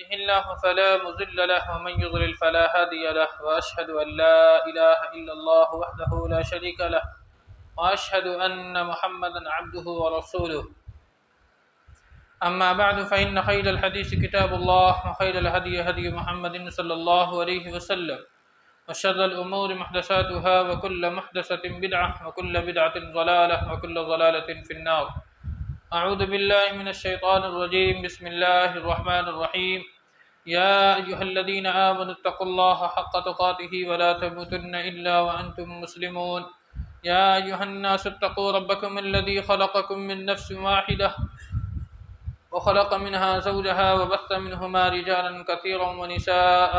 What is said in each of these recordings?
يهده الله فلا مضل له ومن يضلل فلا هادي له وأشهد أن لا إله إلا الله وحده لا شريك له وأشهد أن محمدا عبده ورسوله. أما بعد فإن خير الحديث كتاب الله وخير الهدي هدي محمد صلى الله عليه وسلم وشر الأمور محدثاتها وكل محدثة بدعة وكل بدعة ضلالة وكل ضلالة في النار. أعوذ بالله من الشيطان الرجيم. بسم الله الرحمن الرحيم. يا أيها الذين آمنوا اتقوا الله حق تقاته ولا تموتن إلا وأنتم مسلمون. يا أيها الناس اتقوا ربكم الذي خلقكم من نفس واحدة وخلق منها زوجها وبث منهما رجالا كثيرا ونساء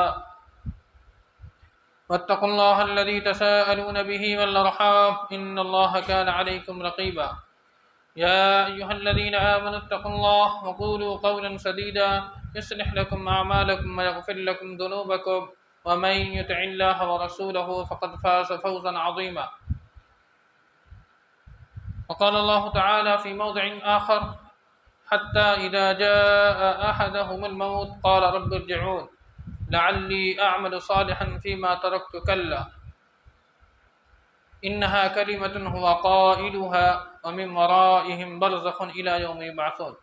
واتقوا الله الذي تساءلون به والأرحام إن الله كان عليكم رقيبا. يا أيها الذين آمنوا اتقوا الله وقولوا قولا سديدا يصلح لكم أعمالكم ويغفر لكم ذنوبكم ومن يطع الله ورسوله فقد فاز فوزا عظيما. وقال الله تعالى في موضع آخر: حتى إذا جاء أحدهم الموت قال رب ارجعون لعلي أعمل صالحا فيما تركت كلا إنها كلمة هو قائلها ومن ورائهم برزخ إلى يوم يبعثون.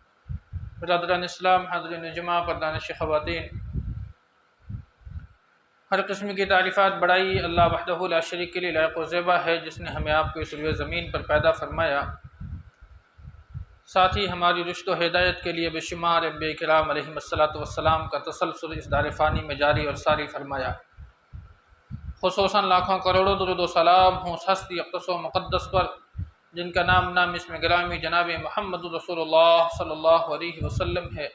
برادران اسلام، حاضرین جمعہ، پردانش خواتین، ہر قسم کی تعریفات بڑائی اللہ وحدہ لا شریک کے لیے لائق و زیبا ہے، جس نے ہمیں آپ کو اس روئے زمین پر پیدا فرمایا، ساتھ ہی ہماری رشد و ہدایت کے لیے بے شمار انبیاء کرام علیہم السلام کا تسلسل اس دار فانی میں جاری اور ساری فرمایا۔ خصوصاً لاکھوں کروڑوں درود و سلام ہوں اس ہستی اقدس و مقدس پر جن کا نام اس میں گرامی جناب محمد رسول اللہ صلی اللہ علیہ وسلم ہے،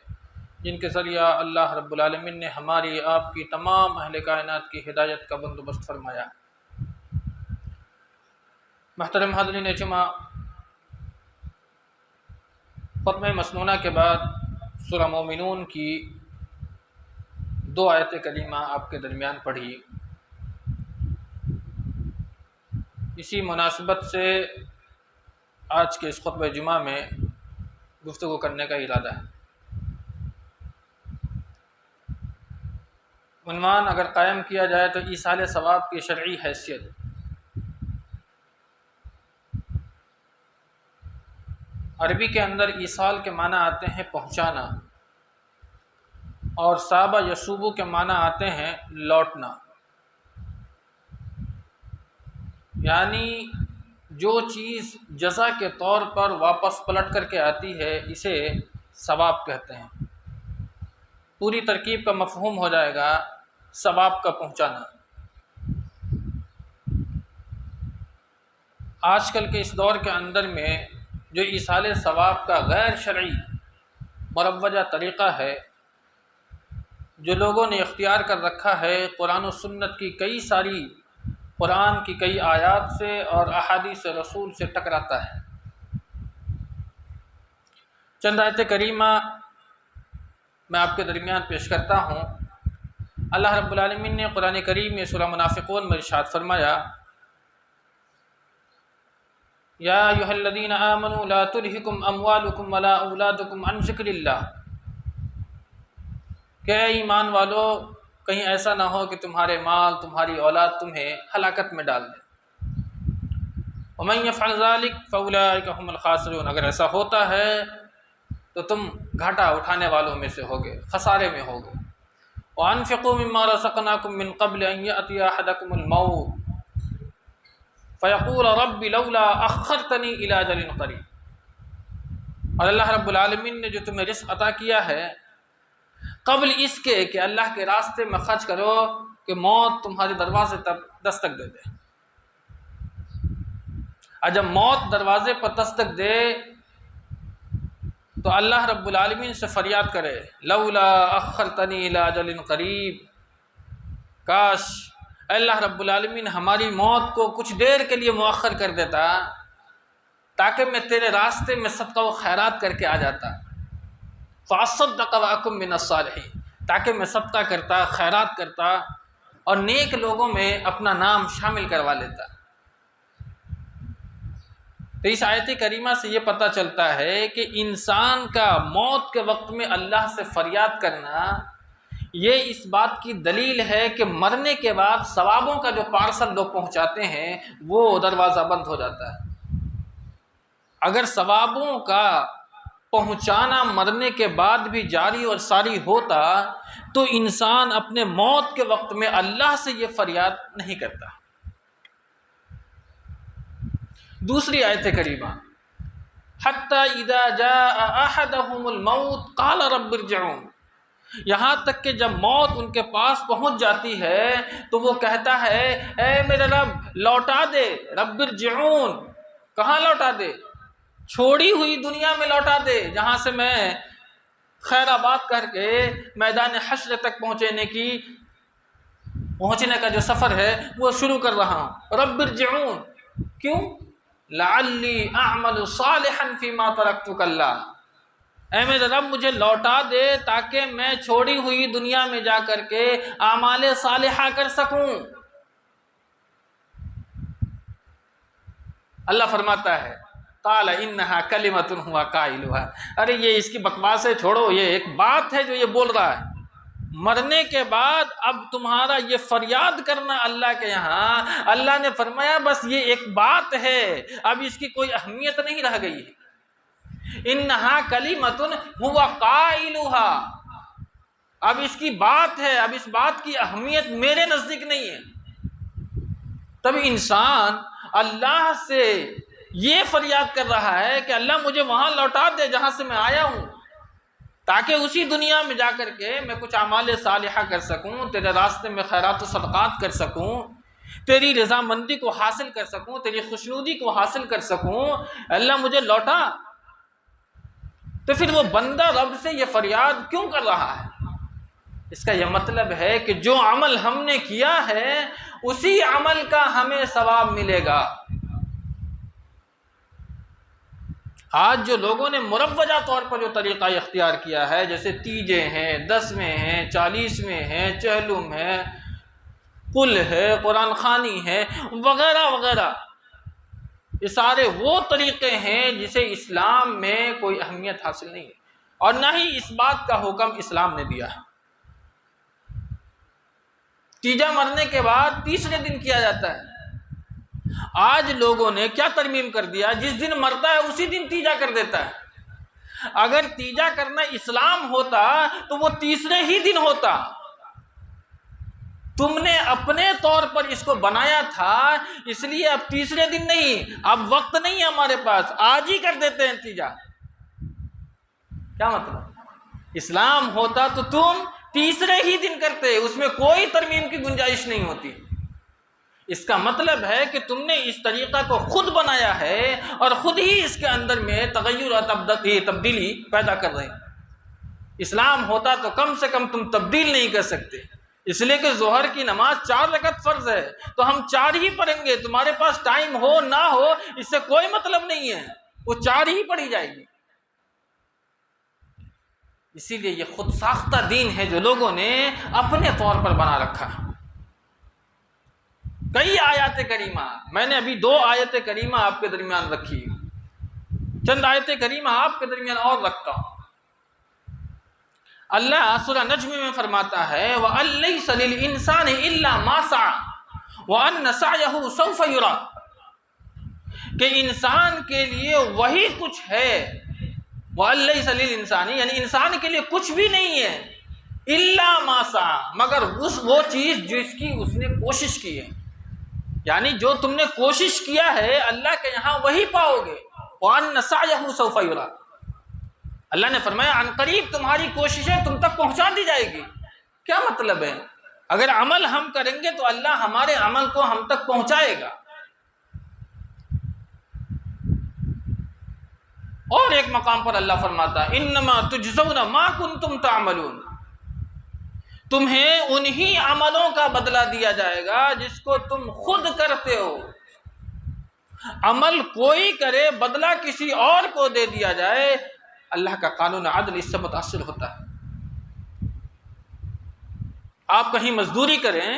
جن کے ذریعہ اللہ رب العالمین نے ہماری آپ کی تمام اہل کائنات کی ہدایت کا بندوبست فرمایا۔ محترم حاضرین جمعہ، خطبہ مسنونہ کے بعد سورہ مومنون کی 2 آیت کریمہ آپ کے درمیان پڑھی۔ اسی مناسبت سے آج کے اس خطبہ جمعہ میں گفتگو کرنے کا ارادہ ہے۔ عنوان اگر قائم کیا جائے تو ایصال ثواب کی شرعی حیثیت۔ عربی کے اندر ایصال کے معنی آتے ہیں پہنچانا، اور صابہ یصوبو کے معنی آتے ہیں لوٹنا، یعنی جو چیز جزا کے طور پر واپس پلٹ کر کے آتی ہے اسے ثواب کہتے ہیں۔ پوری ترکیب کا مفہوم ہو جائے گا ثواب کا پہنچانا۔ آج کل کے اس دور کے اندر میں جو ایصال ثواب کا غیر شرعی مروجہ طریقہ ہے، جو لوگوں نے اختیار کر رکھا ہے، قرآن و سنت کی قرآن کی کئی آیات سے اور احادیث رسول سے ٹکراتا ہے۔ چند آیت کریمہ میں آپ کے درمیان پیش کرتا ہوں۔ اللہ رب العالمین نے قرآن کریم میں سورہ منافقون میں ارشاد فرمایا: یا ایھا الذین آمنوا لا تلہکم اموالکم ولا اولادکم عن ذکر اللہ، کہ اے ایمان والو کہیں ایسا نہ ہو کہ تمہارے مال، تمہاری اولاد تمہیں ہلاکت میں ڈال دے۔ ومن یفعل ذلک فاولئک هم الخاسرون، اگر ایسا ہوتا ہے تو تم گھاٹا اٹھانے والوں میں سے ہوگے، خسارے میں ہوگے۔ وانفقوا مما رزقناکم من قبل ان یأتی احدکم الموت فیقول رب لولا اخرتنی الی اجل قریب، اور اللہ رب العالمین نے جو تمہیں رزق عطا کیا ہے قبل اس کے کہ اللہ کے راستے میں خرچ کرو کہ موت تمہارے دروازے تک دستک دے دے۔ اور جب موت دروازے پر دستک دے تو اللہ رب العالمین سے فریاد کرے: لولا اخرتنی الی اجل قریب، کاش اللہ رب العالمین ہماری موت کو کچھ دیر کے لیے مؤخر کر دیتا تاکہ میں تیرے راستے میں صدقہ و خیرات کر کے آ جاتا، فاصدق واکن من الصالحین، تاکہ میں صدقہ کرتا، خیرات کرتا اور نیک لوگوں میں اپنا نام شامل کروا لیتا۔ تو اس آیت کریمہ سے یہ پتہ چلتا ہے کہ انسان کا موت کے وقت میں اللہ سے فریاد کرنا یہ اس بات کی دلیل ہے کہ مرنے کے بعد ثوابوں کا جو پارسل لوگ پہنچاتے ہیں وہ دروازہ بند ہو جاتا ہے۔ اگر ثوابوں کا پہنچانا مرنے کے بعد بھی جاری اور ساری ہوتا تو انسان اپنے موت کے وقت میں اللہ سے یہ فریاد نہیں کرتا۔ دوسری آیت کریمہ، حتی اذا جاء احدهم الموت قال رب ارجعون، یہاں تک کہ جب موت ان کے پاس پہنچ جاتی ہے تو وہ کہتا ہے اے میرے رب لوٹا دے، رب ارجعون، کہاں لوٹا دے؟ چھوڑی ہوئی دنیا میں لوٹا دے، جہاں سے میں خیر آباد کر کے میدان حشر تک پہنچنے کا جو سفر ہے وہ شروع کر رہا ہوں۔ رب ارجعون، کیوں؟ لعلی اعمل صالحا فیما ترکت کلا، اے میرے رب مجھے لوٹا دے تاکہ میں چھوڑی ہوئی دنیا میں جا کر کے اعمال صالحہ کر سکوں۔ اللہ فرماتا ہے قال انہا کلمۃ ہوا قائلھا، ارے یہ اس کی بکواسیں چھوڑو، یہ ایک بات ہے جو یہ بول رہا ہے۔ مرنے کے بعد اب تمہارا یہ فریاد کرنا اللہ کے یہاں، اللہ نے فرمایا بس یہ ایک بات ہے، اب اس کی کوئی اہمیت نہیں رہ گئی ہے۔ انہا کلمۃ ہوا قائلھا، اب اس کی بات ہے، اب اس بات کی اہمیت میرے نزدیک نہیں ہے۔ تب انسان اللہ سے یہ فریاد کر رہا ہے کہ اللہ مجھے وہاں لوٹا دے جہاں سے میں آیا ہوں، تاکہ اسی دنیا میں جا کر کے میں کچھ اعمال صالحہ کر سکوں، تیرے راستے میں خیرات و صدقات کر سکوں، تیری رضامندی کو حاصل کر سکوں، تیری خوشنودی کو حاصل کر سکوں، اللہ مجھے لوٹا۔ تو پھر وہ بندہ رب سے یہ فریاد کیوں کر رہا ہے؟ اس کا یہ مطلب ہے کہ جو عمل ہم نے کیا ہے اسی عمل کا ہمیں ثواب ملے گا۔ آج جو لوگوں نے مروجہ طور پر جو طریقہ اختیار کیا ہے، جیسے تیجے ہیں، 10ویں ہیں، 40ویں ہیں، چہلم ہے، قل ہے، قرآن خوانی ہے، وغیرہ وغیرہ، یہ سارے وہ طریقے ہیں جسے اسلام میں کوئی اہمیت حاصل نہیں ہے، اور نہ ہی اس بات کا حکم اسلام نے دیا ہے۔ تیجا مرنے کے بعد تیسرے دن کیا جاتا ہے۔ آج لوگوں نے کیا ترمیم کر دیا، جس دن مرتا ہے اسی دن تیجا کر دیتا ہے۔ اگر تیجا کرنا اسلام ہوتا تو وہ تیسرے ہی دن ہوتا۔ تم نے اپنے طور پر اس کو بنایا تھا، اس لیے اب تیسرے دن نہیں، اب وقت نہیں ہے ہمارے پاس، آج ہی کر دیتے ہیں تیجا۔ کیا مطلب؟ اسلام ہوتا تو تم تیسرے ہی دن کرتے، اس میں کوئی ترمیم کی گنجائش نہیں ہوتی۔ اس کا مطلب ہے کہ تم نے اس طریقہ کو خود بنایا ہے اور خود ہی اس کے اندر میں تغیر اور تبدیلی پیدا کر رہے ہیں۔ اسلام ہوتا تو کم سے کم تم تبدیل نہیں کر سکتے، اس لیے کہ ظہر کی نماز 4 رکعت فرض ہے تو ہم 4 ہی پڑھیں گے، تمہارے پاس ٹائم ہو نہ ہو اس سے کوئی مطلب نہیں ہے، وہ 4 ہی پڑھی جائے گی۔ اسی لیے یہ خود ساختہ دین ہے جو لوگوں نے اپنے طور پر بنا رکھا ہے۔ کئی آیات کریمہ، میں نے ابھی 2 آیت کریمہ آپ کے درمیان رکھی، چند آیت کریمہ آپ کے درمیان اور رکھتا ہوں۔ اللہ سورہ نجم میں فرماتا ہے وَأَن لَّيْسَ لِلْإِنسَانِ إِلَّا مَا سَعَىٰ وَأَنَّ سَعْيَهُ سَوْفَ يُرَىٰ، کہ انسان کے لیے وہی کچھ ہے، وَأَن لَّيْسَ لِلْإِنسَانِ یعنی انسان کے لیے کچھ بھی نہیں ہے، إِلَّا مَا سَعَىٰ مگر وہ چیز جس کی اس نے کوشش کی ہے، یعنی جو تم نے کوشش کیا ہے اللہ کے یہاں وہی پاؤ گے۔ وَأَنَّ سَعْيَهُ سَوْفَ يُرَىٰ، اللہ نے فرمایا عن قریب تمہاری کوششیں تم تک پہنچا دی جائے گی۔ کیا مطلب ہے؟ اگر عمل ہم کریں گے تو اللہ ہمارے عمل کو ہم تک پہنچائے گا۔ اور ایک مقام پر اللہ فرماتا ہے انما تجزون ما کنتم تعملون، تمہیں انہی عملوں کا بدلہ دیا جائے گا جس کو تم خود کرتے ہو۔ عمل کوئی کرے بدلہ کسی اور کو دے دیا جائے، اللہ کا قانون عدل اس سے متاثر ہوتا ہے۔ آپ کہیں مزدوری کریں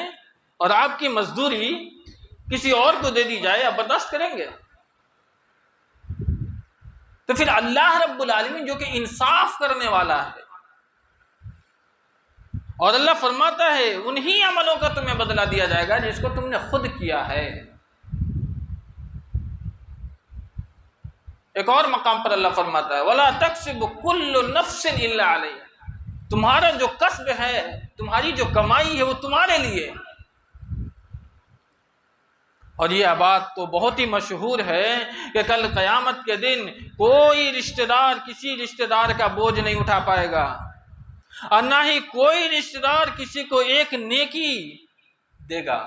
اور آپ کی مزدوری کسی اور کو دے دی جائے، آپ برداشت کریں گے؟ تو پھر اللہ رب العالمین جو کہ انصاف کرنے والا ہے، اور اللہ فرماتا ہے انہی عملوں کا تمہیں بدلہ دیا جائے گا جس کو تم نے خود کیا ہے۔ ایک اور مقام پر اللہ فرماتا ہے وَلَا تَكْسِبُ كُلُّ نَفْسٍ إِلَّا عَلَيْهَا، تمہارا جو کسب ہے، تمہاری جو کمائی ہے وہ تمہارے لیے۔ اور یہ بات تو بہت ہی مشہور ہے کہ کل قیامت کے دن کوئی رشتہ دار کسی رشتہ دار کا بوجھ نہیں اٹھا پائے گا، اور نہ ہی کوئی رشتہ دار کسی کو ایک نیکی دے گا۔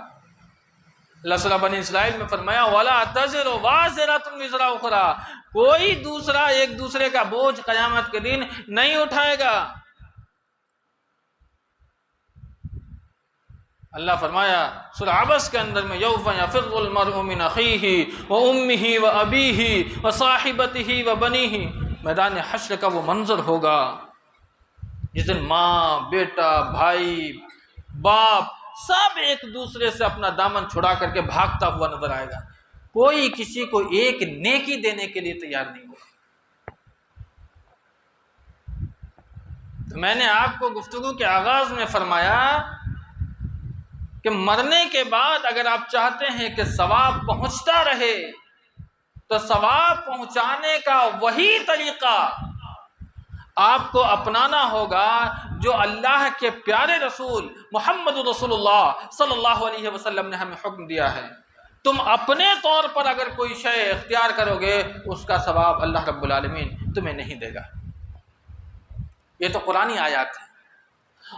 اللہ صلی اللہ بنی اسرائیل میں فرمایا وَلَا تَزِرُ وَازِرَةٌ وِزْرَ أُخْرَىٰ، کوئی دوسرا ایک دوسرے کا بوجھ قیامت کے دن نہیں اٹھائے گا۔ اللہ فرمایا سورہ عبس کے اندر میں یوم یفر المرء من اخیہ وامہ وابیہ وصاحبتہ وبنیہ، میدان حشر کا وہ منظر ہوگا جس دن ماں، بیٹا، بھائی، باپ سب ایک دوسرے سے اپنا دامن چھڑا کر کے بھاگتا ہوا نظر آئے گا، کوئی کسی کو ایک نیکی دینے کے لیے تیار نہیں ہوگا۔ تو میں نے آپ کو گفتگو کے آغاز میں فرمایا کہ مرنے کے بعد اگر آپ چاہتے ہیں کہ ثواب پہنچتا رہے تو ثواب پہنچانے کا وہی طریقہ آپ کو اپنانا ہوگا جو اللہ کے پیارے رسول محمد رسول اللہ صلی اللہ علیہ وسلم نے ہمیں حکم دیا ہے۔ تم اپنے طور پر اگر کوئی شے اختیار کرو گے اس کا ثواب اللہ رب العالمین تمہیں نہیں دے گا۔ یہ تو قرآنی آیات ہے،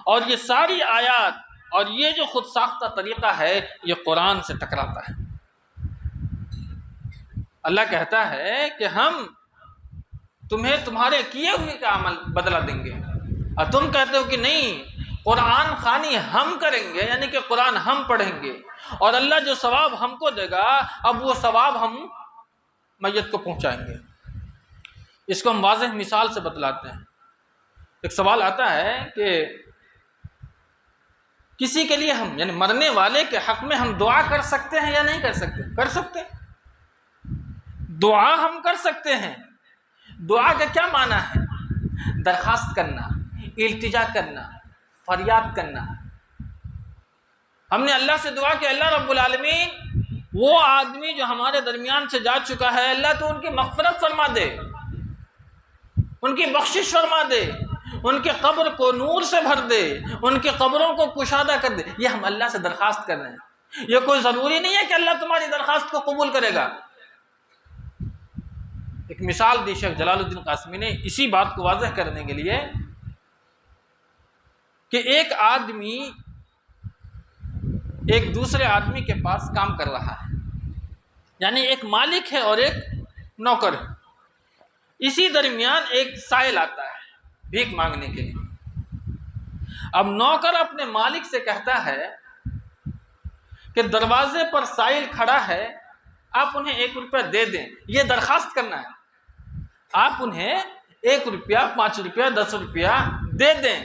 اور یہ ساری آیات اور یہ جو خود ساختہ طریقہ ہے یہ قرآن سے ٹکراتا ہے۔ اللہ کہتا ہے کہ ہم تمہیں تمہارے کیے ہوئے کا عمل بدلہ دیں گے، اور تم کہتے ہو کہ نہیں قرآن خوانی ہم کریں گے، یعنی کہ قرآن ہم پڑھیں گے اور اللہ جو ثواب ہم کو دے گا اب وہ ثواب ہم میت کو پہنچائیں گے۔ اس کو ہم واضح مثال سے بتلاتے ہیں۔ ایک سوال آتا ہے کہ کسی کے لیے ہم یعنی مرنے والے کے حق میں ہم دعا کر سکتے ہیں یا نہیں کر سکتے؟ کر سکتے ہیں، دعا ہم کر سکتے ہیں۔ دعا کا کیا معنی ہے؟ درخواست کرنا، التجا کرنا، فریاد کرنا۔ ہم نے اللہ سے دعا کہ اللہ رب العالمین وہ آدمی جو ہمارے درمیان سے جا چکا ہے اللہ تو ان کی مغفرت فرما دے، ان کی بخشش فرما دے، ان کے قبر کو نور سے بھر دے، ان کے قبروں کو کشادہ کر دے۔ یہ ہم اللہ سے درخواست کر رہے ہیں۔ یہ کوئی ضروری نہیں ہے کہ اللہ تمہاری درخواست کو قبول کرے گا۔ ایک مثال دی شیخ جلال الدین قاسمی نے اسی بات کو واضح کرنے کے لیے کہ ایک آدمی ایک دوسرے آدمی کے پاس کام کر رہا ہے، یعنی ایک مالک ہے اور ایک نوکر ہے۔ اسی درمیان ایک سائل آتا ہے بھیک مانگنے کے لیے۔ اب نوکر اپنے مالک سے کہتا ہے کہ دروازے پر سائل کھڑا ہے، آپ انہیں 1 روپیہ دے دیں، یہ درخواست کرنا ہے، آپ انہیں 1 روپیہ، 5 روپیہ، 10 روپیہ دے دیں۔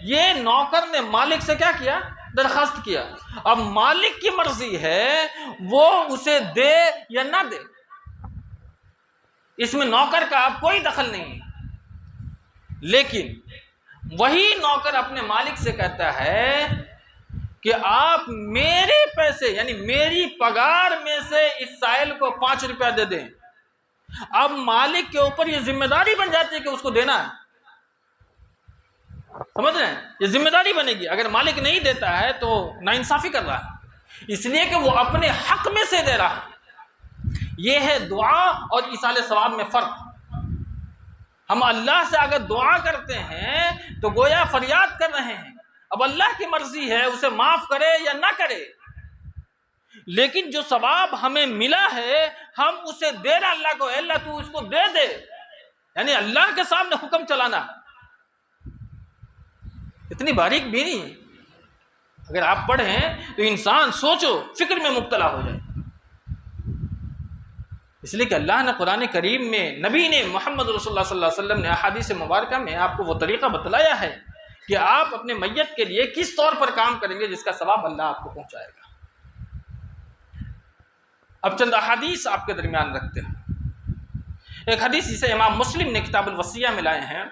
یہ نوکر نے مالک سے کیا کیا؟ درخواست کیا۔ اب مالک کی مرضی ہے وہ اسے دے یا نہ دے، اس میں نوکر کا اب کوئی دخل نہیں ہے۔ لیکن وہی نوکر اپنے مالک سے کہتا ہے کہ آپ میرے پیسے یعنی میری پگار میں سے اس سائل کو 5 روپیہ دے دیں۔ اب مالک کے اوپر یہ ذمہ داری بن جاتی ہے کہ اس کو دینا ہے، سمجھ رہے ہیں؟ یہ ذمہ داری بنے گی۔ اگر مالک نہیں دیتا ہے تو ناانصافی کر رہا ہے، اس لیے کہ وہ اپنے حق میں سے دے رہا ہے۔ یہ ہے دعا اور ایصال ثواب میں فرق۔ ہم اللہ سے اگر دعا کرتے ہیں تو گویا فریاد کر رہے ہیں، اب اللہ کی مرضی ہے اسے معاف کرے یا نہ کرے، لیکن جو ثواب ہمیں ملا ہے ہم اسے دے رہا اللہ کو، اے اللہ تو اس کو دے دے، یعنی اللہ کے سامنے حکم چلانا۔ اتنی باریک بھی نہیں ہے، اگر آپ پڑھیں تو انسان سوچو فکر میں مبتلا ہو جائے۔ اس لیے کہ اللہ نے قرآن کریم میں، نبی نے محمد رسول اللہ صلی اللہ علیہ وسلم نے احادیث مبارکہ میں آپ کو وہ طریقہ بتلایا ہے کہ آپ اپنے میت کے لیے کس طور پر کام کریں گے جس کا ثواب اللہ آپ کو پہنچائے گا۔ اب چند احادیث آپ کے درمیان رکھتے ہیں۔ ایک حدیث جسے امام مسلم نے کتاب الوصیہ میں لائے ہیں،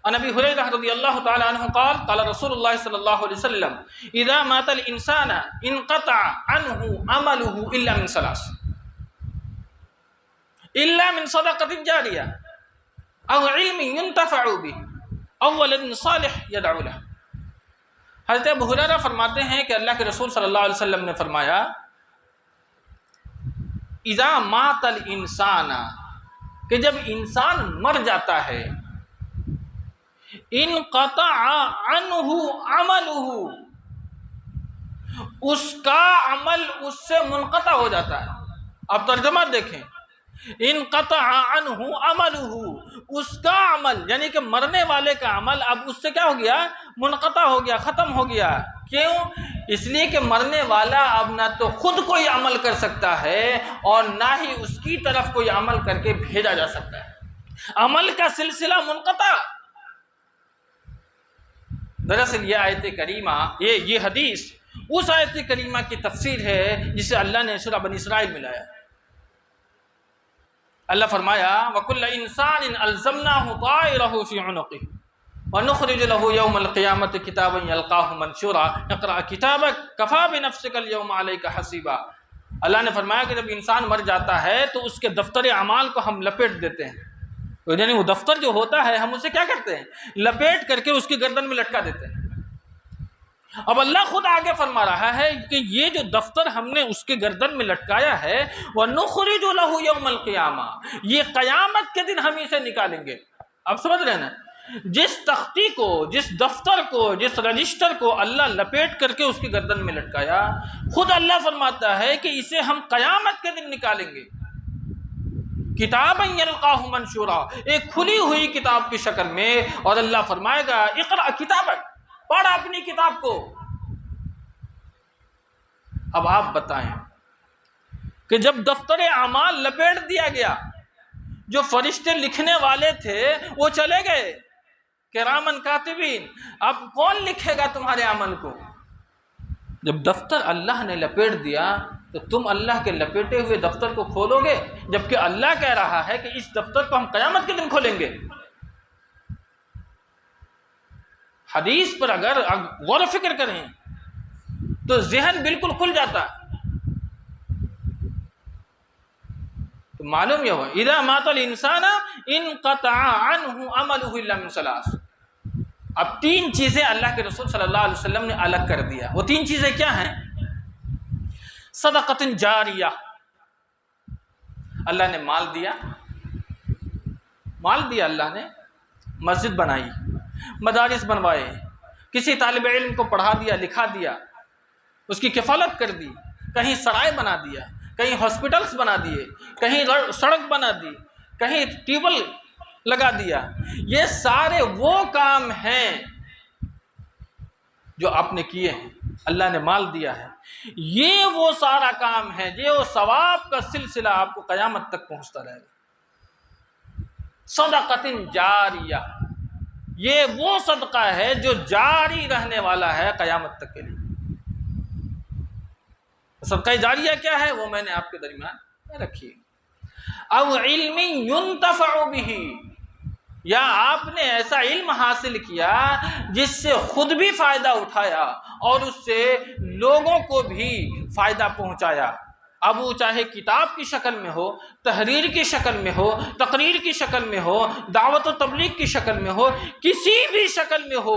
عن ابی ہریرہ رضی اللہ تعالی عنہ قال قال رسول اللہ صلی اللہ علیہ وسلم اذا مات الانسان انقطع عنه عمله الا من ثلاث الا من صدقة جاریہ او علم ينتفع به او ولد صالح يدعو له۔ حضرت ابو ہریرہ فرماتے ہیں کہ اللہ کے رسول صلی اللہ علیہ وسلم نے فرمایا اذا مات الانسان، کہ جب انسان مر جاتا ہے، انقطع عنہ عملہ، اس کا عمل اس سے منقطع ہو جاتا ہے۔ اب ترجمہ دیکھیں، انقطع عنہ عملہ، اس کا عمل یعنی کہ مرنے والے کا عمل اب اس سے کیا ہو گیا؟ منقطع ہو گیا، ختم ہو گیا۔ کیوں؟ اس لیے کہ مرنے والا اب نہ تو خود کوئی عمل کر سکتا ہے اور نہ ہی اس کی طرف کوئی عمل کر کے بھیجا جا سکتا ہے، عمل کا سلسلہ منقطع۔ دراصل یہ آیت کریمہ، یہ حدیث اس آیت کریمہ کی تفسیر ہے جسے اللہ نے سورہ بنی اسرائیل میں لایا۔ اللہ فرمایا وَكُلَّ إِنسَانٍ أَلْزَمْنَاهُ طَائِرَهُ فِي عُنُقِهِ وَنُخْرِجُ لَهُ يَوْمَ الْقِيَامَةِ كِتَابًا يَلْقَاهُ مَنشُورًا اقْرَأْ كِتَابَكَ كَفَىٰ بِنَفْسِكَ الْيَوْمَ عَلَيْكَ حَسِيبًا۔ اللہ نے فرمایا کہ جب انسان مر جاتا ہے تو اس کے دفتر اعمال کو ہم لپیٹ دیتے ہیں، یعنی وہ دفتر جو ہوتا ہے ہم اسے کیا کرتے ہیں؟ لپیٹ کر کے اس کی گردن میں لٹکا دیتے ہیں۔ اب اللہ خود آگے فرما رہا ہے کہ یہ جو دفتر ہم نے اس کے گردن میں لٹکایا ہے وَنُخْرِجُ لَهُ يَوْمَ الْقِيَامَةِ، یہ قیامت کے دن ہم اسے نکالیں گے۔ اب سمجھ رہے ہیں نا، جس تختی کو، جس دفتر کو، جس رجسٹر کو اللہ لپیٹ کر کے اس کی گردن میں لٹکایا، خود اللہ فرماتا ہے کہ اسے ہم قیامت کے دن نکالیں گے۔ کتابًا یلقاہ منشورا، ایک کھلی ہوئی کتاب کی شکل میں، اور اللہ فرمائے گا اقرأ کتابک، پڑھ اپنی کتاب کو۔ اب آپ بتائیں کہ جب دفتر اعمال لپیٹ دیا گیا، جو فرشتے لکھنے والے تھے وہ چلے گئے کرامن کاتبین، اب کون لکھے گا تمہارے عمل کو؟ جب دفتر اللہ نے لپیٹ دیا تو تم اللہ کے لپیٹے ہوئے دفتر کو کھولو گے، جبکہ اللہ کہہ رہا ہے کہ اس دفتر کو ہم قیامت کے دن کھولیں گے۔ حدیث پر اگر غور و فکر کریں تو ذہن بالکل کھل جاتا ہے۔ تو معلوم یہ ہوا اذا مات الانسان انقطع عنہ عملہ الا من ثلاث۔ اب تین چیزیں اللہ کے رسول صلی اللہ علیہ وسلم نے الگ کر دیا۔ وہ تین چیزیں کیا ہیں؟ صدقۃ جاریہ، اللہ نے مال دیا، اللہ نے مسجد بنائی، مدارس بنوائے، کسی طالب علم کو پڑھا دیا، لکھا دیا، اس کی کفالت کر دی، کہیں سرائے بنا دیا، کہیں ہاسپٹلس بنا دیے، کہیں سڑک بنا دی، کہیں ٹیوبل لگا دیا۔ یہ سارے وہ کام ہیں جو آپ نے کیے ہیں، اللہ نے مال دیا ہے۔ یہ وہ سارا کام ہے، یہ وہ ثواب کا سلسلہ آپ کو قیامت تک پہنچتا رہے گا۔ صدقۃ جاریہ، یہ وہ صدقہ ہے جو جاری رہنے والا ہے قیامت تک کے لیے۔ صدقہ جاریہ کیا ہے وہ میں نے آپ کے درمیان رکھی۔ او علم ينتفع به، یا آپ نے ایسا علم حاصل کیا جس سے خود بھی فائدہ اٹھایا اور اس سے لوگوں کو بھی فائدہ پہنچایا۔ اب وہ چاہے کتاب کی شکل میں ہو، تحریر کی شکل میں ہو، تقریر کی شکل میں ہو، دعوت و تبلیغ کی شکل میں ہو، کسی بھی شکل میں ہو،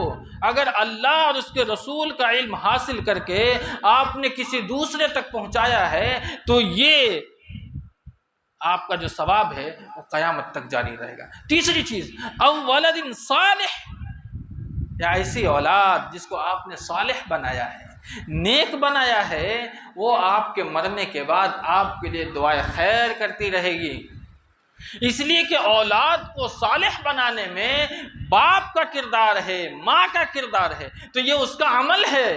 اگر اللہ اور اس کے رسول کا علم حاصل کر کے آپ نے کسی دوسرے تک پہنچایا ہے تو یہ آپ کا جو ثواب ہے وہ قیامت تک جاری رہے گا۔ تیسری چیز، او ولد صالح، یا ایسی اولاد جس کو آپ نے صالح بنایا ہے، نیک بنایا ہے، وہ آپ کے مرنے کے بعد آپ کے لیے دعائے خیر کرتی رہے گی۔ اس لیے کہ اولاد کو صالح بنانے میں باپ کا کردار ہے، ماں کا کردار ہے، تو یہ اس کا عمل ہے۔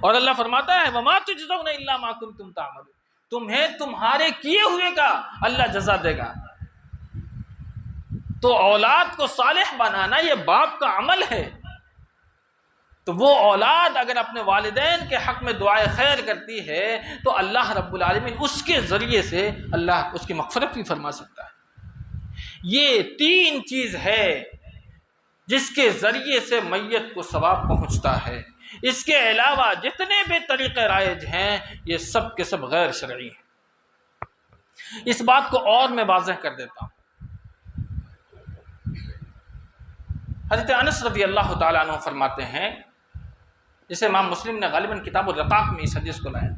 اور اللہ فرماتا ہے وَمَا تُجْزَوْنَ إِلَّا مَا كُنتُمْ تَعْمَلُونَ، تمہیں تمہارے کیے ہوئے کا اللہ جزا دے گا۔ تو اولاد کو صالح بنانا یہ باپ کا عمل ہے، تو وہ اولاد اگر اپنے والدین کے حق میں دعائے خیر کرتی ہے تو اللہ رب العالمین اس کے ذریعے سے اللہ اس کی مغفرت بھی فرما سکتا ہے۔ یہ تین چیز ہے جس کے ذریعے سے میت کو ثواب پہنچتا ہے۔ اس کے علاوہ جتنے بھی طریقے رائج ہیں یہ سب کے سب غیر شرعی ہیں۔ اس بات کو اور میں واضح کر دیتا ہوں۔ حضرت انس رضی اللہ تعالیٰ عنہ فرماتے ہیں، جسے امام مسلم نے غالباً کتاب الرقاق میں اس حدیث کو لایا،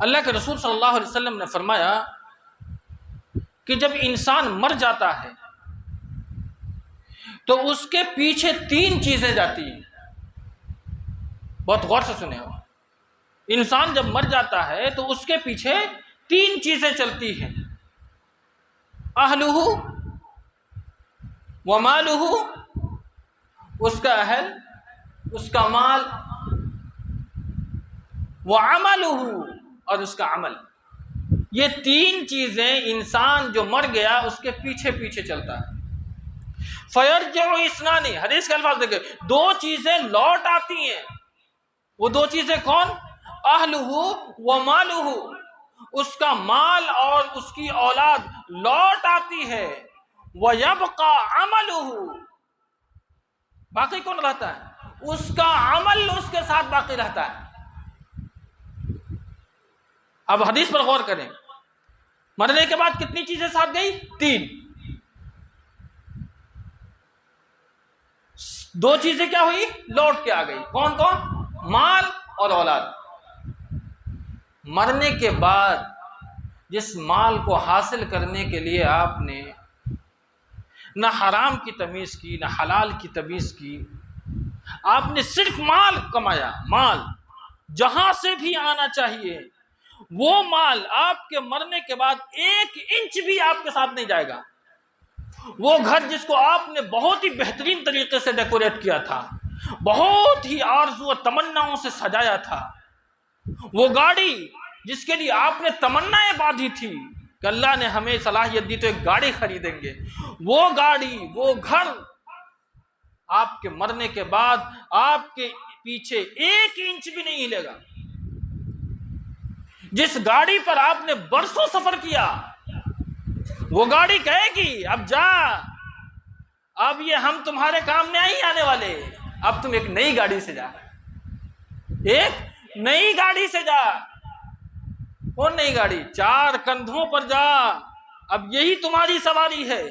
اللہ کے رسول صلی اللہ علیہ وسلم نے فرمایا کہ جب انسان مر جاتا ہے تو اس کے پیچھے 3 چیزیں جاتی ہیں۔ بہت غور سے سنے ہو، انسان جب مر جاتا ہے تو اس کے پیچھے 3 چیزیں چلتی ہیں، اہلہ ومالہ، اس کا اہل، اس کا مال، وعملہ، اور اس کا عمل۔ یہ 3 چیزیں انسان جو مر گیا اس کے پیچھے پیچھے چلتا ہے۔ فیرجع اثنان، حدیث کے الفاظ دیکھیں، 2 چیزیں لوٹ آتی ہیں۔ وہ 2 چیزیں کون؟ اہلہ ومالہ، اس کا مال اور اس کی اولاد لوٹ آتی ہے۔ وَيَبْقَى عَمَلُهُ، باقی کون رہتا ہے؟ اس کا عمل اس کے ساتھ باقی رہتا ہے۔ اب حدیث پر غور کریں، مرنے کے بعد کتنی چیزیں ساتھ گئی؟ 3۔ 2 چیزیں کیا ہوئی؟ لوٹ کے آ گئی۔ کون کون؟ مال اور اولاد۔ مرنے کے بعد جس مال کو حاصل کرنے کے لیے آپ نے نہ حرام کی تمیز کی نہ حلال کی تمیز کی، آپ نے صرف مال کمایا، مال جہاں سے بھی آنا چاہیے، وہ مال آپ کے مرنے کے بعد 1 انچ بھی آپ کے ساتھ نہیں جائے گا۔ وہ گھر جس کو آپ نے بہت ہی بہترین طریقے سے ڈیکوریٹ کیا تھا، بہت ہی آرزو و تمناؤں سے سجایا تھا، وہ گاڑی جس کے لیے آپ نے تمنائیں باندھی تھی کہ اللہ نے ہمیں صلاحیت دی تو ایک گاڑی خریدیں گے، وہ گاڑی، وہ گھر آپ کے مرنے کے بعد آپ کے پیچھے 1 انچ بھی نہیں ہلے گا۔ جس گاڑی پر آپ نے برسوں سفر کیا، وہ گاڑی کہے گی اب جا، اب یہ ہم تمہارے کام نہیں آنے والے، اب تم ایک نئی گاڑی سے جا، ایک نئی گاڑی سے جا۔ کون نئی گاڑی؟ 4 کندھوں پر جا، اب یہی تمہاری سواری ہے،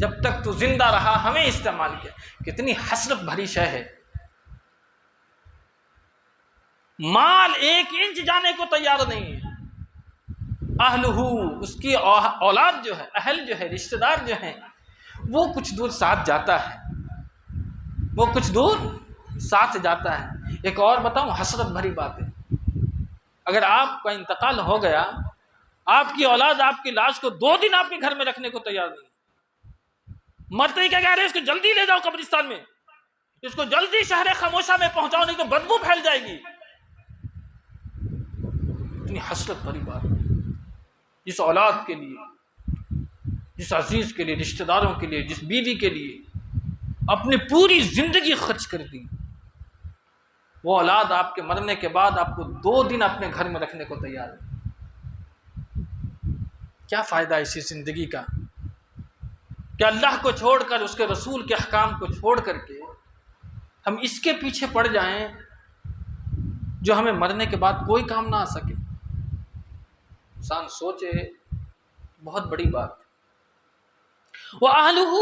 جب تک تو زندہ رہا ہمیں استعمال کیا۔ کتنی حسرت بھری شے ہے۔ مال 1 انچ جانے کو تیار نہیں ہے۔ اہلہ، اس کی اولاد جو ہے، اہل جو ہے، رشتہ دار جو ہیں، وہ کچھ دور ساتھ جاتا ہے، وہ کچھ دور ساتھ جاتا ہے۔ ایک اور بتاؤں، حسرت بھری بات ہے، اگر آپ کا انتقال ہو گیا، آپ کی اولاد آپ کی لاش کو 2 دن آپ کے گھر میں رکھنے کو تیار نہیں، مرتے ہی کیا کہہ رہے ہیں اس کو جلدی لے جاؤ قبرستان میں، اس کو جلدی شہر خاموشہ میں پہنچاؤ نہیں تو بدبو پھیل جائے گی۔ اتنی حسرت بھری بات، جس اولاد کے لیے، جس عزیز کے لیے، رشتہ داروں کے لیے، جس بیوی کے لیے اپنی پوری زندگی خرچ کر دی، وہ اولاد آپ کے مرنے کے بعد آپ کو 2 دن اپنے گھر میں رکھنے کو تیار ہے۔ کیا فائدہ اسی زندگی کا کہ اللہ کو چھوڑ کر، اس کے رسول کے احکام کو چھوڑ کر کے ہم اس کے پیچھے پڑ جائیں جو ہمیں مرنے کے بعد کوئی کام نہ آ سکے۔ انسان سوچے، بہت بڑی بات۔ وہ اہلہ،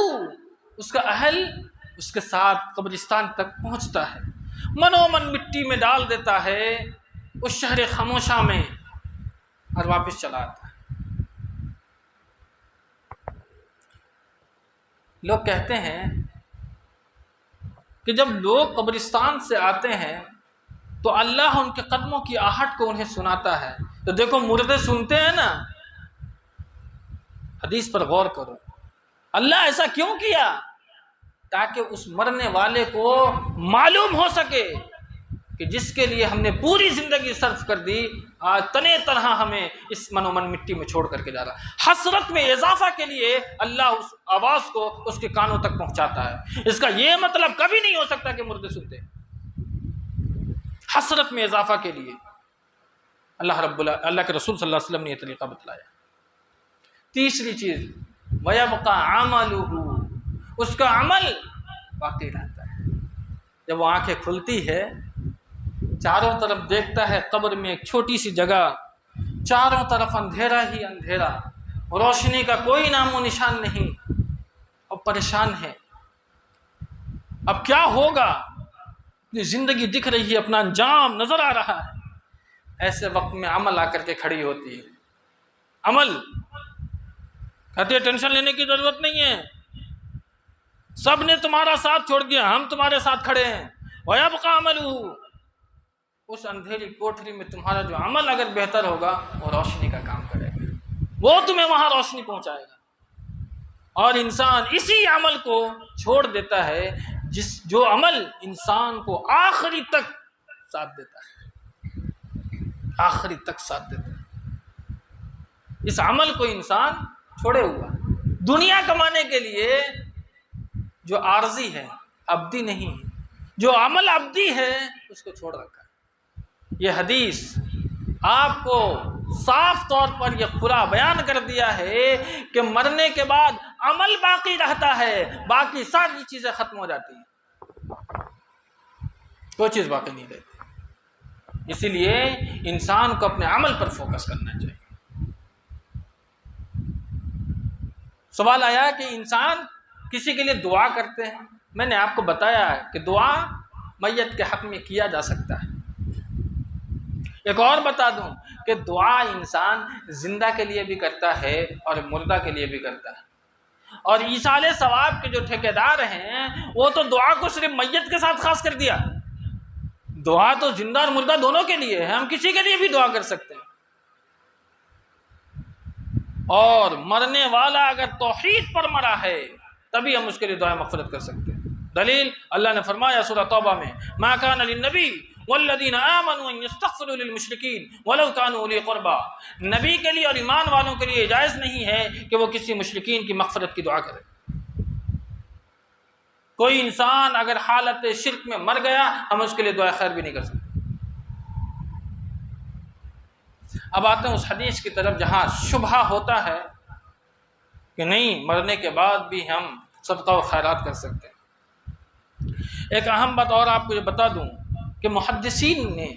اس کا اہل اس کے ساتھ قبرستان تک پہنچتا ہے، منو من مٹی میں ڈال دیتا ہے اس شہر خاموشہ میں، اور واپس چلا آتا ہے۔ لوگ کہتے ہیں کہ جب لوگ قبرستان سے آتے ہیں تو اللہ ان کے قدموں کی آہٹ کو انہیں سناتا ہے۔ تو دیکھو مردے سنتے ہیں نا، حدیث پر غور کرو، اللہ ایسا کیوں کیا؟ تاکہ اس مرنے والے کو معلوم ہو سکے کہ جس کے لیے ہم نے پوری زندگی صرف کر دی، آج تنے طرح ہمیں اس من و من مٹی میں چھوڑ کر کے جا رہا۔ حسرت میں اضافہ کے لیے اللہ اس آواز کو اس کے کانوں تک پہنچاتا ہے۔ اس کا یہ مطلب کبھی نہیں ہو سکتا کہ مردے سنتے ہیں۔ حسرت میں اضافہ کے لیے اللہ کے رسول صلی اللہ علیہ وسلم نے یہ طریقہ بتلایا۔ تیسری چیز، وَيَبْقَى عَمَلُهُ، اس کا عمل باقی رہتا ہے۔ جب وہ آنکھیں کھلتی ہے، چاروں طرف دیکھتا ہے، قبر میں ایک چھوٹی سی جگہ، چاروں طرف اندھیرا ہی اندھیرا، روشنی کا کوئی نام و نشان نہیں، اور پریشان ہے اب کیا ہوگا، یہ زندگی دکھ رہی ہے، اپنا انجام نظر آ رہا ہے۔ ایسے وقت میں عمل آ کر کے کھڑی ہوتی ہے، عمل کہتے ہیں ٹینشن لینے کی ضرورت نہیں ہے، سب نے تمہارا ساتھ چھوڑ دیا، ہم تمہارے ساتھ کھڑے ہیں۔ وَيَبْقَى عَمَلُهُ، اس اندھیری کوٹری میں تمہارا جو عمل اگر بہتر ہوگا وہ روشنی کا کام کرے گا، وہ تمہیں وہاں روشنی پہنچائے گا۔ اور انسان اسی عمل کو چھوڑ دیتا ہے جو عمل انسان کو آخری تک ساتھ دیتا ہے، آخری تک ساتھ دیتا ہے۔ اس عمل کو انسان چھوڑے ہوا دنیا کمانے کے لیے جو عارضی ہے، ابدی نہیں ہے، جو عمل ابدی ہے اس کو چھوڑ رکھا ہے۔ یہ حدیث آپ کو صاف طور پر یہ کھلا بیان کر دیا ہے کہ مرنے کے بعد عمل باقی رہتا ہے، باقی ساری چیزیں ختم ہو جاتی ہیں، کوئی چیز باقی نہیں رہتی۔ اسی لیے انسان کو اپنے عمل پر فوکس کرنا چاہیے۔ سوال آیا کہ انسان کسی کے لیے دعا کرتے ہیں، میں نے آپ کو بتایا کہ دعا میت کے حق میں کیا جا سکتا ہے۔ ایک اور بتا دوں کہ دعا انسان زندہ کے لیے بھی کرتا ہے اور مردہ کے لیے بھی کرتا ہے، اور ایصال ثواب کے جو ٹھیکیدار ہیں وہ تو دعا کو صرف میت کے ساتھ خاص کر دیا۔ دعا تو زندہ اور مردہ دونوں کے لیے ہے، ہم کسی کے لیے بھی دعا کر سکتے ہیں۔ اور مرنے والا اگر توحید پر مرا ہے تبھی ہم اس کے لیے دعائیں مغفرت کر سکتے ہیں۔ دلیل اللہ نے فرمایا سورہ توبہ میں، ما کان للنبی والذین آمنوا ان یستغفروا للمشرکین ولو کانوا اولی قربی، نبی کے لیے اور ایمان والوں کے لیے جائز نہیں ہے کہ وہ کسی مشرکین کی مغفرت کی دعا کرے۔ کوئی انسان اگر حالت شرک میں مر گیا ہم اس کے لیے دعا خیر بھی نہیں کر سکتے۔ اب آتے ہیں اس حدیث کی طرف جہاں شبہہ ہوتا ہے کہ نہیں مرنے کے بعد بھی ہم صدقہ و خیرات کر سکتے ہیں۔ ایک اہم بات اور آپ کو یہ بتا دوں کہ محدثین نے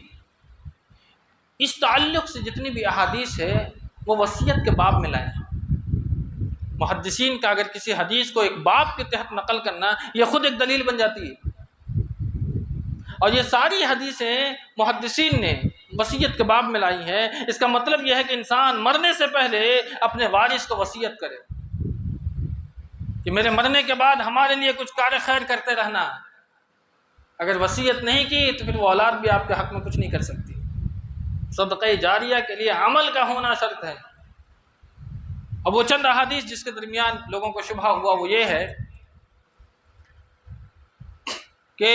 اس تعلق سے جتنی بھی احادیث ہے وہ وصیت کے باب میں لائے ہیں۔ محدثین کا اگر کسی حدیث کو ایک باب کے تحت نقل کرنا یہ خود ایک دلیل بن جاتی ہے، اور یہ ساری حدیثیں محدثین نے وصیت کے باب میں لائی ہیں۔ اس کا مطلب یہ ہے کہ انسان مرنے سے پہلے اپنے وارث کو وصیت کرے کہ میرے مرنے کے بعد ہمارے لیے کچھ کار خیر کرتے رہنا۔ اگر وصیت نہیں کی تو پھر وہ اولاد بھی آپ کے حق میں کچھ نہیں کر سکتی۔ صدقہ جاریہ کے لیے عمل کا ہونا شرط ہے۔ اب وہ چند احادیث جس کے درمیان لوگوں کو شبہ ہوا وہ یہ ہے کہ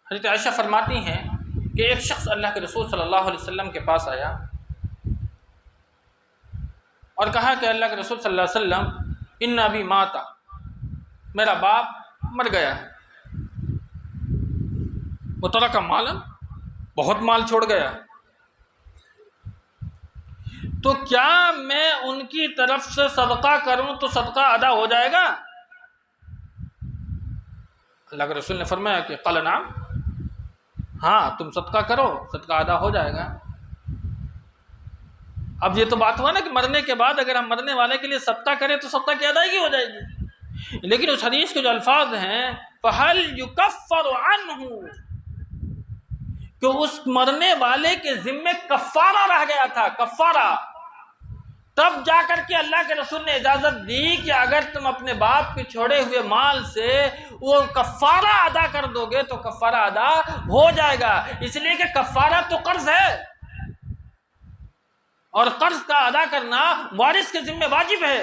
حضرت عائشہ فرماتی ہیں کہ ایک شخص اللہ کے رسول صلی اللہ علیہ وسلم کے پاس آیا اور کہا کہ اللہ کے رسول صلی اللہ علیہ وسلم ان ابی ماتا، میرا باپ مر گیا ہے، وترک مالا، بہت مال چھوڑ گیا، تو کیا میں ان کی طرف سے صدقہ کروں تو صدقہ ادا ہو جائے گا؟ اللہ کے رسول نے فرمایا کہ قال نعم، ہاں تم صدقہ کرو صدقہ ادا ہو جائے گا۔ اب یہ تو بات ہوا نا کہ مرنے کے بعد اگر ہم مرنے والے کے لیے صدقہ کریں تو صدقہ کی ادائیگی ہو جائے گی، لیکن اس حدیث کے جو الفاظ ہیں فَهَلْ يُكَفَّرُ عَنْهُ، کہ اس مرنے والے کے ذمے کفارہ رہ گیا تھا، کفارہ، تب جا کر کے اللہ کے رسول نے اجازت دی کہ اگر تم اپنے باپ کے چھوڑے ہوئے مال سے وہ کفارہ ادا کر دو گے تو کفارہ ادا ہو جائے گا، اس لیے کہ کفارہ تو قرض ہے اور قرض کا ادا کرنا وارث کے ذمہ واجب ہے۔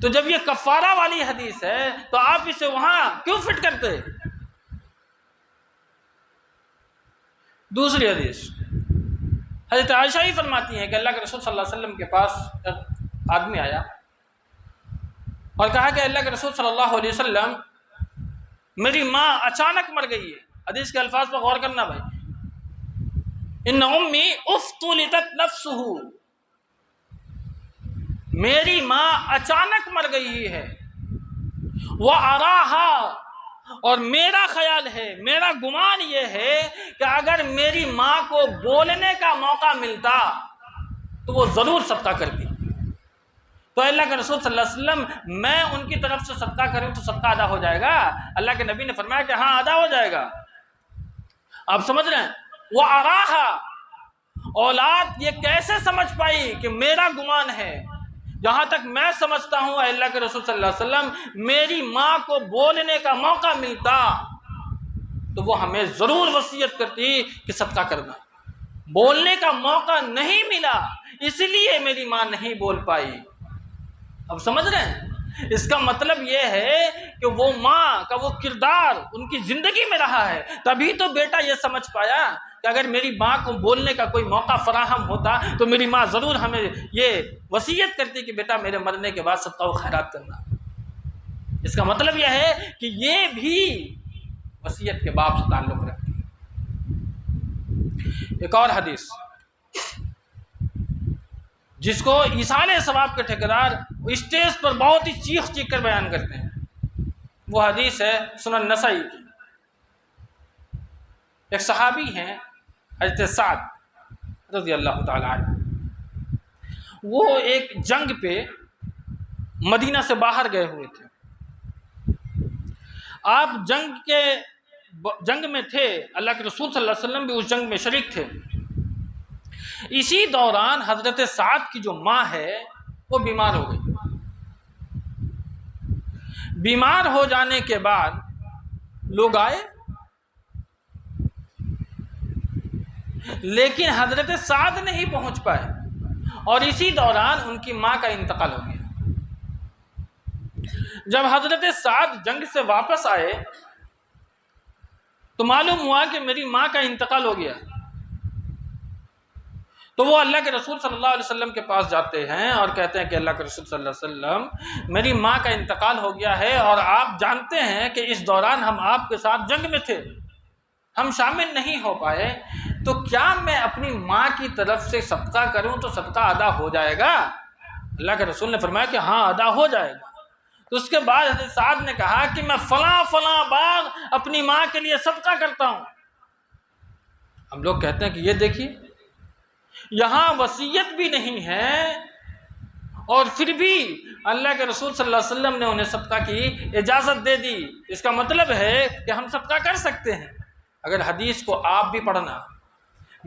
تو جب یہ کفارہ والی حدیث ہے تو آپ اسے وہاں کیوں فٹ کرتے؟ دوسری حدیث حضرت عائشہ ہی فرماتی ہیں کہ اللہ کے رسول صلی اللہ علیہ وسلم کے پاس ایک آدمی آیا اور کہا کہ اللہ کے رسول صلی اللہ علیہ وسلم میری ماں اچانک مر گئی ہے۔ حدیث کے الفاظ پر غور کرنا بھائی، ان امی افتلتت نفسہ، میری ماں اچانک مر گئی ہے، وَأَرَاهَا، اور میرا خیال ہے، میرا گمان یہ ہے کہ اگر میری ماں کو بولنے کا موقع ملتا تو وہ ضرور صدقہ کرتی۔ تو اللہ کے رسول صلی اللہ علیہ وسلم میں ان کی طرف سے صدقہ کروں تو صدقہ ادا ہو جائے گا؟ اللہ کے نبی نے فرمایا کہ ہاں ادا ہو جائے گا۔ آپ سمجھ رہے ہیں؟ وَأَرَاهَا، اولاد یہ کیسے سمجھ پائی کہ میرا گمان ہے؟ جہاں تک میں سمجھتا ہوں اے اللہ کے رسول صلی اللہ علیہ وسلم میری ماں کو بولنے کا موقع ملتا تو وہ ہمیں ضرور وصیت کرتی کہ صدقہ کرنا۔ بولنے کا موقع نہیں ملا اس لیے میری ماں نہیں بول پائی۔ اب سمجھ رہے ہیں؟ اس کا مطلب یہ ہے کہ وہ ماں کا وہ کردار ان کی زندگی میں رہا ہے، تبھی تو بیٹا یہ سمجھ پایا کہ اگر میری ماں کو بولنے کا کوئی موقع فراہم ہوتا تو میری ماں ضرور ہمیں یہ وصیت کرتی کہ بیٹا میرے مرنے کے بعد صدقہ و خیرات کرنا۔ اس کا مطلب یہ ہے کہ یہ بھی وصیت کے باب سے تعلق رکھتی ہے۔ ایک اور حدیث جس کو ایصال ثواب کے ٹھیکیدار اسٹیج پر بہت ہی چیخ چیخ کر بیان کرتے ہیں، وہ حدیث ہے سنن نسائی کی۔ ایک صحابی ہیں حضرت سعد رضی اللہ تعالی عنہ، وہ ایک جنگ پہ مدینہ سے باہر گئے ہوئے تھے۔ آپ جنگ میں تھے، اللہ کے رسول صلی اللہ علیہ وسلم بھی اس جنگ میں شریک تھے۔ اسی دوران حضرت سعد کی جو ماں ہے وہ بیمار ہو گئی۔ بیمار ہو جانے کے بعد لوگ آئے لیکن حضرت سعد نہیں پہنچ پائے، اور اسی دوران ان کی ماں کا انتقال ہو گیا۔ جب حضرت سعد جنگ سے واپس آئے تو معلوم ہوا کہ میری ماں کا انتقال ہو گیا، تو وہ اللہ کے رسول صلی اللہ علیہ وسلم کے پاس جاتے ہیں اور کہتے ہیں کہ اللہ کے رسول صلی اللہ علیہ وسلم میری ماں کا انتقال ہو گیا ہے، اور آپ جانتے ہیں کہ اس دوران ہم آپ کے ساتھ جنگ میں تھے، ہم شامل نہیں ہو پائے، تو کیا میں اپنی ماں کی طرف سے صدقہ کروں تو صدقہ ادا ہو جائے گا؟ اللہ کے رسول نے فرمایا کہ ہاں ادا ہو جائے گا۔ تو اس کے بعد حضرت سعد نے کہا کہ میں فلاں بار اپنی ماں کے لیے صدقہ کرتا ہوں۔ ہم لوگ کہتے ہیں کہ یہ دیکھیے یہاں وصیت بھی نہیں ہے اور پھر بھی اللہ کے رسول صلی اللہ علیہ وسلم نے انہیں صدقہ کی اجازت دے دی۔ اس کا مطلب ہے کہ ہم صدقہ کر سکتے ہیں۔ اگر حدیث کو آپ بھی پڑھنا،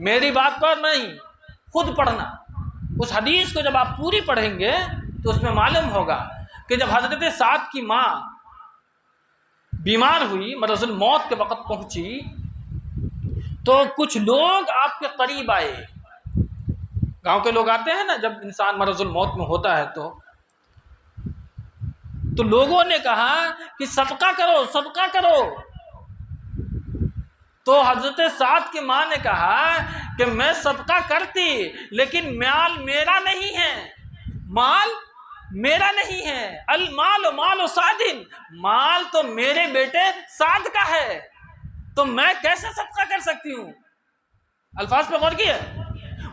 میری بات پر نہیں، خود پڑھنا، اس حدیث کو جب آپ پوری پڑھیں گے تو اس میں معلوم ہوگا کہ جب حضرت سعد کی ماں بیمار ہوئی، مرض الموت کے وقت پہنچی، تو کچھ لوگ آپ کے قریب آئے۔ گاؤں کے لوگ آتے ہیں نا جب انسان مرض الموت میں ہوتا ہے تو لوگوں نے کہا کہ صدقہ کرو صدقہ کرو۔ تو حضرت سعد کی ماں نے کہا کہ میں صدقہ کرتی لیکن مال میرا نہیں ہے، مال میرا نہیں ہے، المال مال سعد، مال تو میرے بیٹے سعد کا ہے، تو میں کیسے صدقہ کر سکتی ہوں؟ الفاظ پہ غور کیے،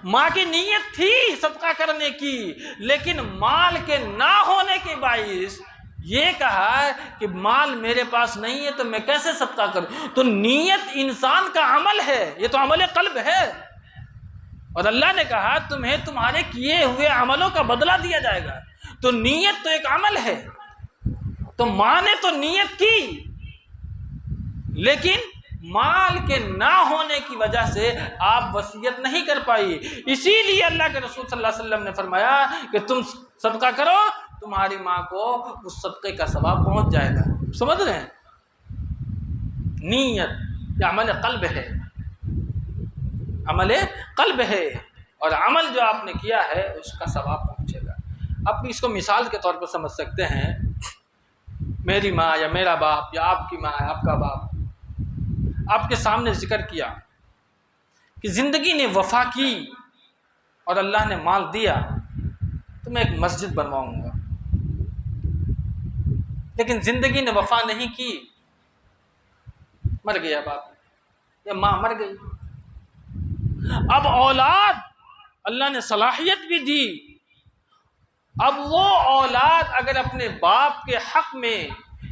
ماں کی نیت تھی صدقہ کرنے کی لیکن مال کے نہ ہونے کے باعث یہ کہا کہ مال میرے پاس نہیں ہے تو میں کیسے صدقہ کروں؟ تو نیت انسان کا عمل ہے، یہ تو عمل قلب ہے، اور اللہ نے کہا تمہیں تمہارے کیے ہوئے عملوں کا بدلہ دیا جائے گا۔ تو نیت تو ایک عمل ہے، تو ماں نے تو نیت کی لیکن مال کے نہ ہونے کی وجہ سے آپ وصیت نہیں کر پائی، اسی لیے اللہ کے رسول صلی اللہ علیہ وسلم نے فرمایا کہ تم صدقہ کرو، تمہاری ماں کو اس صدقے کا ثواب پہنچ جائے گا۔ سمجھ رہے ہیں؟ نیت یہ عمل قلب ہے، عمل قلب ہے، اور عمل جو آپ نے کیا ہے اس کا ثواب پہنچے گا۔ آپ اس کو مثال کے طور پر سمجھ سکتے ہیں، میری ماں یا میرا باپ یا آپ کی ماں یا آپ کا باپ آپ کے سامنے ذکر کیا کہ زندگی نے وفا کی اور اللہ نے مال دیا تو میں ایک مسجد بنواؤں گا، لیکن زندگی نے وفا نہیں کی، مر گیا باپ یا ماں مر گئی، اب اولاد اللہ نے صلاحیت بھی دی، اب وہ اولاد اگر اپنے باپ کے حق میں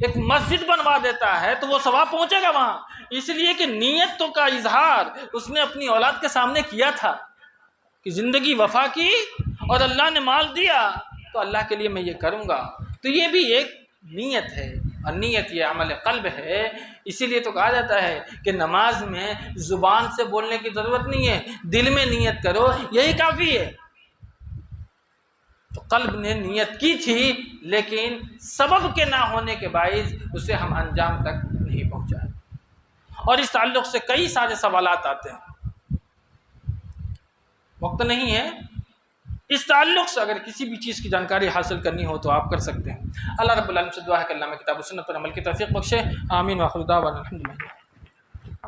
ایک مسجد بنوا دیتا ہے تو وہ ثواب پہنچے گا وہاں، اس لیے کہ نیتوں کا اظہار اس نے اپنی اولاد کے سامنے کیا تھا کہ زندگی وفا کی اور اللہ نے مال دیا تو اللہ کے لیے میں یہ کروں گا، تو یہ بھی ایک نیت ہے، اور نیت یہ عمل قلب ہے۔ اسی لیے تو کہا جاتا ہے کہ نماز میں زبان سے بولنے کی ضرورت نہیں ہے، دل میں نیت کرو یہی کافی ہے۔ تو قلب نے نیت کی تھی لیکن سبب کے نہ ہونے کے باعث اسے ہم انجام تک نہیں پہنچائے، اور اس تعلق سے کئی سارے سوالات آتے ہیں، وقت نہیں ہے، اس تعلق سے اگر کسی بھی چیز کی جانکاری حاصل کرنی ہو تو آپ کر سکتے ہیں۔ اللہ رب العالمین سے دعا ہے کہ اللہ میں کتاب و سنت پر عمل کی توفیق بخشے، آمین، وآخر دعوانا الحمدللہ۔